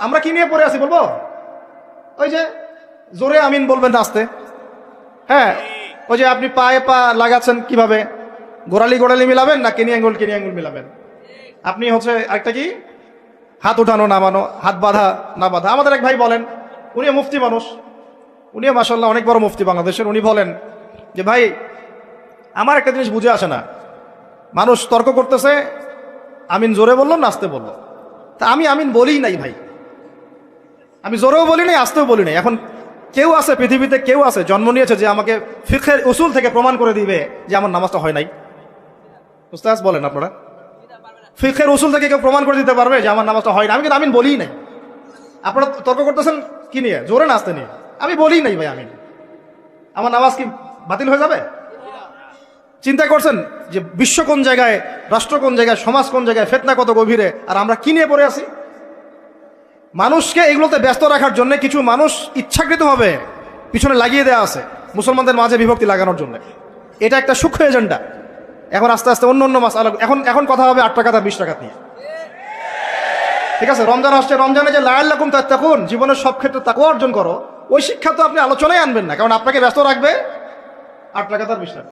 আমরা কি নিয়ে পড়ে আছি বলবো? ওই যে জোরে আমিন বলবেন না আস্তে। হ্যাঁ, ওই যে আপনি পায়ে পা লাগাচ্ছেন কিভাবে, গোড়ালি গোড়ালি মিলাবেন না কেনি আঙ্গুল মিলাবেন? আপনি হচ্ছে একটা কি হাত উঠানো নামানো, হাত বাঁধা না বাঁধা। আমাদের এক ভাই বলেন, উনিও মুফতি মানুষ, উনিও মাশাআল্লাহ অনেক বড় মুফতি বাংলাদেশের। উনি বলেন যে ভাই আমার একটা জিনিস বুঝে আসে না, মানুষ তর্ক করতেছে আমিন জোরে বললাম না আস্তে বললো, তা আমি আমিন বলি নাই ভাই, আমি জোরেও বলি নাই আস্তেও বলি নাই। এখন কেউ আছে পৃথিবীতে, কেউ আছে জন্ম নিয়েছে যে আমাকে ফিকহের উসুল থেকে প্রমাণ করে দিবে যে আমার নামাজটা হয় নাই? উস্তাদ বলেন আপনারা, ফিকহের উসুল থেকে কেউ প্রমাণ করে দিতে পারবে যে আমার নামাজটা হয় না? আমি কিন্তু আমিন বলিই নাই। আপনারা তর্ক করতেছেন কি নিয়ে, জোরে না আস্তে নিয়ে? আমি বলিই নাই ভাই আমিন, আমার নামাজ কি বাতিল হয়ে যাবে? চিন্তা করছেন যে বিশ্ব কোন জায়গায়, রাষ্ট্র কোন জায়গায়, সমাজ কোন জায়গায়, ফিতনা কত গভীরে, আর আমরা কি নিয়ে পড়ে আছি? মানুষকে এগুলোতে ব্যস্ত রাখার জন্য কিছু মানুষ ইচ্ছাকৃতভাবে পিছনে লাগিয়ে দেওয়া আছে মুসলমানদের মাঝে বিভক্তি লাগানোর জন্য। এটা একটা সূক্ষ্ম এজেন্ডা। এখন আস্তে আস্তে অন্য মাসআলা, এখন কথা হবে 8 টাকা 20 টাকা নিয়ে। ঠিক আছে, রমজান আসছে, রমজানে যে লাআল্লাকুম তাত্তাকুন, জীবনের সব ক্ষেত্রে তাকওয়া অর্জন করো, ওই শিক্ষা তো আপনি আলোচনায় আনবেন না, কারণ আপনাকে ব্যস্ত রাখবে 8 টাকা 20 টাকা।